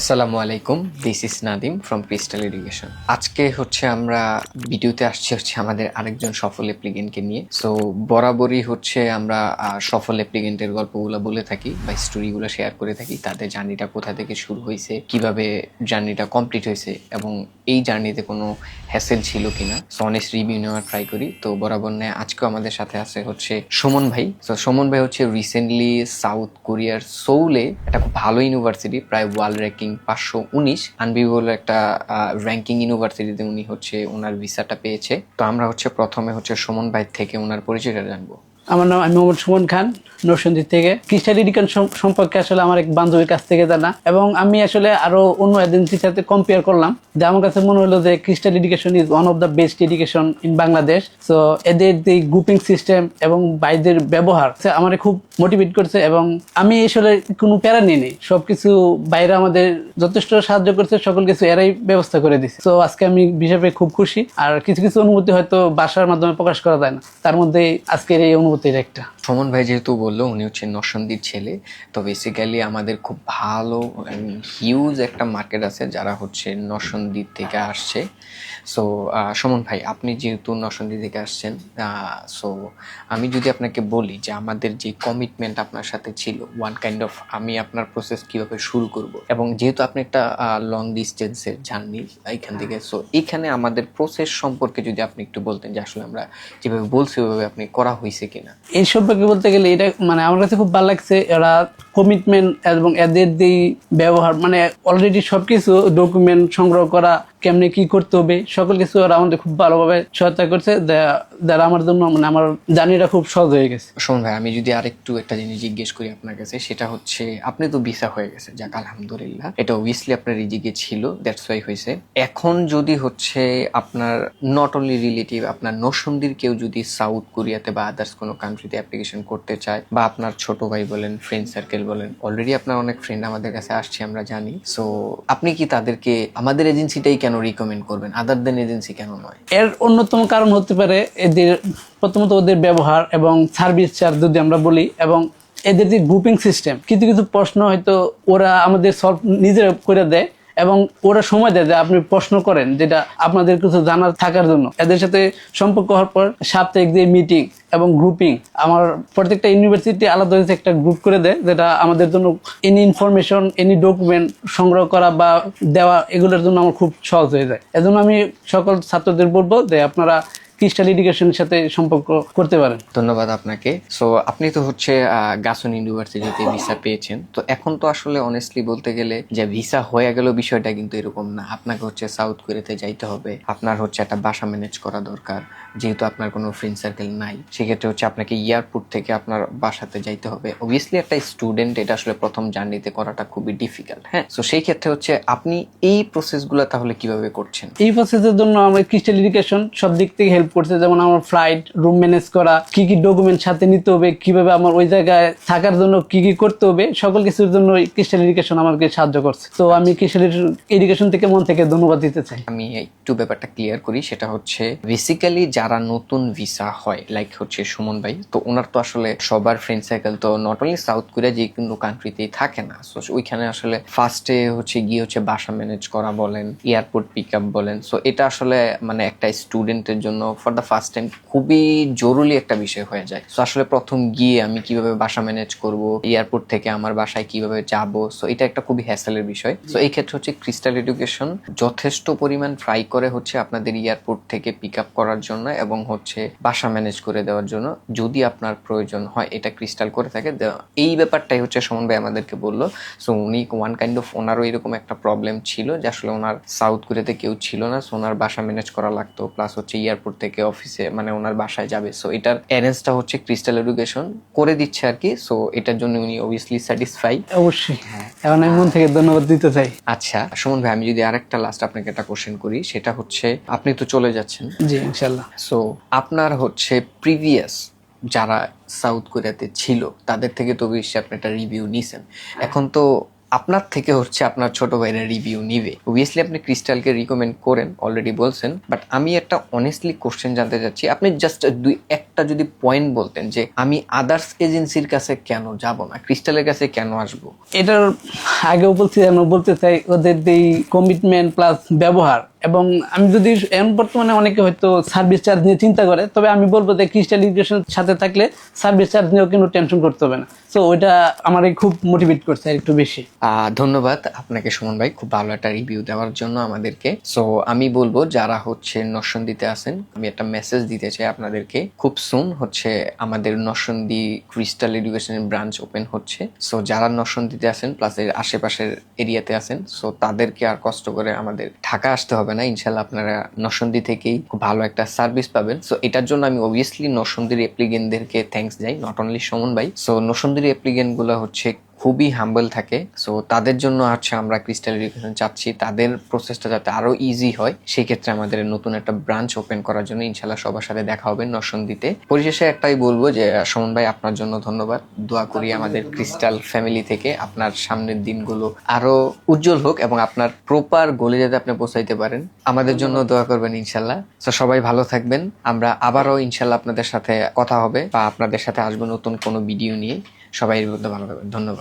আসসালামু আলাইকুম, this is Nadim from Crystal Education. আজকে আমরা ভিডিওতে আসছি আমাদের আরেকজন সফল অ্যাপ্লিকেন্টকে নিয়ে। সো বরাবরই আমরা সফল অ্যাপ্লিকেন্টের গল্পগুলো বলে থাকি বা স্টোরিগুলো শেয়ার করে থাকি, তাদের জার্নিটা কোথা থেকে শুরু হয়েছে, কিভাবে জার্নিটা কমপ্লিট হয়েছে এবং এই জার্নিতে কোনো হ্যাসেল ছিল কিনা। সো অনেস্ট রিভিউ নেওয়ার ট্রাই করি। তো বরাবর নেয় আজকেও আমাদের সাথে আছে সুমন ভাই। তো সুমন ভাই রিসেন্টলি সাউথ কোরিয়ার সোউলে একটা খুব ভালো ইউনিভার্সিটি, প্রায় ওয়ার্ল্ড র্যাঙ্কিং 519 আনবিলিভেবল একটা র্যাঙ্কিং ইউনিভার্সিটিতে উনি ওনার ভিসাটা পেয়েছে। তো আমরা প্রথমে সুমন ভাই থেকে ওনার পরিচয়টা জানবো। আমার নাম মোহাম্মদ সুমন খান, নরসিংদী থেকে। ক্রিস্টাল এডুকেশন সম্পর্কে আসলে আমার এক বান্ধবীর কাছ থেকে জানা, এবং আমি আসলে আরো অন্য এজেন্সির সাথে কম্পেয়ার করলাম, যে আমার কাছে মনে হলো যে crystal education is one of the best education in Bangladesh. So এদের যে গ্রুপিং সিস্টেম এবং বাইদের ব্যবহার আমার খুব মোটিভেট করছে, এবং আমি আসলে কোনো প্যারা নিইনি। সবকিছু বাইরে আমাদের যথেষ্ট সাহায্য করছে, সকল কিছু এরাই ব্যবস্থা করে দিচ্ছে। তো আজকে আমি বিষয়ে খুব খুশি। আর কিছু কিছু অনুভূতি হয়তো ভাষার মাধ্যমে প্রকাশ করা যায় না, তার মধ্যে আজকের এই অনুভূতির একটা। সুমন ভাই যেহেতু বললো উনি নরসিংদীর ছেলে, তো বেসিক্যালি আমাদের খুব ভালো হিউজ একটা মার্কেট আছে যারা নরসিংদীর থেকে আসছে। সো সুমন ভাই, আপনি যেহেতু নরসিংদী থেকে আসছেন, সো আমি যদি আপনাকে বলি যে আমাদের যে কমিটমেন্ট আপনার সাথে ছিল, ওয়ান কাইন্ড অফ আমি আপনার প্রসেস কিভাবে শুরু করব, এবং যেহেতু আপনি একটা লং ডিস্টেন্সের জার্নি এখান থেকে, সো এখানে আমাদের প্রসেস সম্পর্কে যদি আপনি একটু বলতেন যে আসলে আমরা যেভাবে বলছি ওইভাবে আপনি করা হয়েছে কিনা। এই সম্পর্কে বলতে গেলে এটা আমার কাছে খুব ভালো লাগছে। এরা কমিটমেন্ট এবং এদের যে ব্যবহার, অলরেডি সবকিছু ডকুমেন্ট সংগ্রহ করা, কেমনে কি করতে হবে, সকল কিছু ওরা আমাদের খুব ভালোভাবে সহায়তা করছে, যারা আমার জন্য আমার জার্নিটা খুব সহজ হয়ে গেছে। শোন ভাই, আমি যদি আরেকটু একটা জিনিস জিজ্ঞেস করি আপনার কাছে, সেটা আপনি তো ভিসা হয়ে গেছে, যাক আলহামদুলিল্লাহ, এটা অবভিয়াসলি আপনার রিজিকে ছিল, দ্যাটস ওয়াই হয়েছে। এখন যদি আপনার নট অনলি রিলেটিভ, আপনার নরসিংদীর কেউ যদি সাউথ কোরিয়াতে বা আদার্স কোনো কান্ট্রিতে অ্যাপ্লিকেশন করতে চায়, বা আপনার ছোট ভাই বলেন, ফ্রেন্ড সার্কেল বলেন, অলরেডি আপনার অনেক ফ্রেন্ড আমাদের কাছে আসছে আমরা জানি, সো আপনি কি তাদেরকে আমাদের এজেন্সিটাই কেন রিকমেন্ড করবেন, আদার দেন এজেন্সি কেন নয়? এর অন্যতম কারণ হতে পারে এদের প্রথমত ওদের ব্যবহার এবং সার্ভিস চার্জ যদি আমরা বলি, এবং এদের যে গ্রুপিং সিস্টেম, কিছু কিছু প্রশ্ন হয়তো ওরা আমাদের সলভ নিজেরা করে দেয়, এবং ওরা সময় দেয় যে আপনি প্রশ্ন করেন, যেটা আপনাদের কিছু জানার থাকার জন্য। এদের সাথে সম্পর্ক হওয়ার পর সাপ্তাহিক যে মিটিং এবং গ্রুপিং, আমার প্রত্যেকটা ইউনিভার্সিটি আলাদা হয়েছে একটা গ্রুপ করে দেয়, যেটা আমাদের জন্য এনি ইনফরমেশন, এনি ডকুমেন্ট সংগ্রহ করা বা দেওয়া, এগুলোর জন্য আমার খুব সহজ হয়ে যায়। এজন্য আমি সকল ছাত্রদের বলবো যে আপনারা ক্রিস্টাল এডুকেশনের সাথে সম্পর্ক করতে পারেন। ধন্যবাদ আপনাকে। সো আপনি তো গাসন ইউনিভার্সিটিতে ভিসা পেয়েছেন, তো এখন তো আসলে অনেস্টলি বলতে গেলে যে ভিসা হয়ে গেল বিষয়টা কিন্তু এরকম না। আপনাকে সাউথ কোরিয়াতে যাইতে হবে, আপনার একটা বাসা ম্যানেজ করা দরকার, যেহেতু আপনার কোনো ফ্রেন্ড সার্কেল নাই, সেক্ষেত্রে আপনাকে এয়ারপোর্ট থেকে আপনার বাসাতে যাইতে হবে। অবভিয়াসলি একটা স্টুডেন্ট এটা আসলে প্রথম জার্নিতে করাটা খুবই ডিফিকাল্ট। হ্যাঁ, সো সেই ক্ষেত্রে আপনি এই প্রসেসগুলো তাহলে কিভাবে করছেন? এই প্রসেসের জন্য আমরা ক্রিস্টাল এডুকেশন সব দিক থেকে হেল্প করছে। যেমন আমার ফ্লাইট, রুম ম্যানেজ করা, কি কি ডকুমেন্ট সাথে নিতে হবে, কিভাবে আমার ওই জায়গায় থাকার জন্য কি কি করতে হবে, সকল কিছুর জন্য ক্রিস্টাল এডুকেশন আমাকে সাহায্য করছে। তো আমি ক্রিস্টাল এডুকেশন থেকে মন থেকে ধন্যবাদ দিতে চাই। আমি একটু ব্যাপারটা ক্লিয়ার করি, সেটা বেসিক্যালি যারা নতুন ভিসা হয়, লাইক সুমন ভাই, তো ওনার তো আসলে সবার ফ্রেন্ড সার্কেল তো নট অনলি সাউথ কোরিয়া যে কোনো কান্ট্রিতেই থাকে না। সো ওইখানে আসলে ফার্স্টে গিয়ে বাসা ম্যানেজ করা বলেন, এয়ারপোর্ট পিক আপ বলেন, সো এটা আসলে একটা স্টুডেন্টের জন্য ফর দ্য ফার্স্ট টাইম খুবই জরুরি একটা বিষয় হয়ে যায়। সো আসলে প্রথম গিয়ে আমি কিভাবে বাসা ম্যানেজ করব, এয়ারপোর্ট থেকে আমার বাসায় কিভাবে যাব, সো এটা একটা খুবই হ্যাসেলের বিষয়। সো এই ক্ষেত্রে ক্রিস্টাল এডুকেশন যথেষ্ট পরিমাণ ট্রাই করে আপনাদের এয়ারপোর্ট থেকে পিক আপ করার জন্য এবং বাসা ম্যানেজ করে দেওয়ার জন্য, যদি আপনার প্রয়োজন হয়, এটা ক্রিস্টাল করে থাকে। এই ব্যাপারটাই সুমন ভাই আমাদেরকে বললো। সো উনি ওয়ান কাইন্ড অফ, ওনারও এরকম একটা প্রবলেম ছিল যে আসলে ওনার সাউথ কোরিয়াতে কেউ ছিল না, সো ওনার বাসা ম্যানেজ করা লাগতো, প্লাস এয়ারপোর্ট থেকে অফিসে ওনার বাসায় যাবে। সো এটার অ্যারেঞ্জটা ক্রিস্টাল এডুকেশন করে দিচ্ছে আর কি। সো এটার জন্য উনি অবভিয়াসলি স্যাটিসফাই। অবশ্যই, এখন আমি মন থেকে ধন্যবাদ দিতে চাই। আচ্ছা সুমন ভাই, আমি যদি আরেকটা লাস্ট আপনাকে একটা কোশ্চেন করি, সেটা আপনি তো চলে যাচ্ছেন। জি ইনশাল্লাহ। সো আপনার প্রিভিয়াস যারা সাউথ কোরিয়াতে ছিল তাদের থেকে তো বেশি আপনি একটা রিভিউ নিছেন, এখন তো আপনার থেকে হচ্ছে আপনার ছোট ভাইরা রিভিউ নিবে। অবভিয়াসলি আপনি ক্রিস্টালকে রিকমেন্ড করেন, অলরেডি বলছেন, বাট আমি একটা অনেস্টলি কোশ্চেন জানতে চাচ্ছি, আপনি জাস্ট একটা যদি পয়েন্ট বলতেন যে আমি আদার্স এজেন্সির কাছে কেন যাব না, ক্রিস্টালের কাছে কেন আসবো। এটার আগেও বলছি, আমি বলতে চাই, ওদের এই কমিটমেন্ট প্লাস ব্যবহার। এবং আমি যদি এখন বর্তমানে অনেকে হয়তো সার্ভিস চার্জ নিয়ে চিন্তা করে, তবে আমি বলবো যে ক্রিস্টাল এডুকেশন সাথে থাকলে সার্ভিস চার্জ নিয়েও কিন্তু টেনশন করতে হবে না। তো ওইটা আমার খুব মোটিভেট করছে একটু বেশি। ধন্যবাদ আপনাকে সুমন ভাই, খুব ভালো একটা রিভিউ দেওয়ার জন্য আমাদেরকে। সো আমি বলবো যারা হচ্ছে নরসিংদীতে আছেন, আমি একটা মেসেজ দিতে চাই আপনাদেরকে, খুব সুন হচ্ছে আমাদের নরসিংদী ক্রিস্টাল এডুকেশনের ব্রাঞ্চ ওপেন হচ্ছে। সো যারা নরসিংদীতে আছেন প্লাস এর আশেপাশের এরিয়াতে আছেন, সো তাদেরকে আর কষ্ট করে আমাদের ঢাকা আসতে হবে না, ইনশাল্লাহ আপনারা নরসিংদী থেকেই খুব ভালো একটা সার্ভিস পাবেন। সো এটার জন্য আমি অবভিয়াসলি নরসিংদীর অ্যাপ্লিকেন্টদেরকে থ্যাঙ্কস যাই, নট অনলি সুমন ভাই। সো নরসিংদীর অ্যাপ্লিকেন্ট গুলো হচ্ছে খুবই হাম্বল থাকে। সো তাদের জন্য হচ্ছে আমরা ক্রিস্টাল এডুকেশন চাচ্ছি তাদের প্রসেসটা যাতে আরো ইজি হয়, সেই ক্ষেত্রে আমাদের নতুন একটা ব্রাঞ্চ ওপেন করার জন্য ইনশাল্লাহ সবার সাথে দেখা হবে নরসিংদীতে। পরিশেষে একটাই বলবো যে সুমন ভাই আপনার জন্য ধন্যবাদ, দোয়া করি আমাদের ক্রিস্টাল ফ্যামিলি থেকে আপনার সামনের দিনগুলো আরো উজ্জ্বল হোক এবং আপনার প্রপার গোলে যাতে আপনি পৌঁছাইতে পারেন, আমাদের জন্য দোয়া করবেন ইনশাল্লাহ। তো সবাই ভালো থাকবেন, আমরা আবারও ইনশাল্লাহ আপনাদের সাথে কথা হবে বা আপনাদের সাথে আসবো নতুন কোনো ভিডিও নিয়ে। সবাই ভালো থাকবেন, ধন্যবাদ।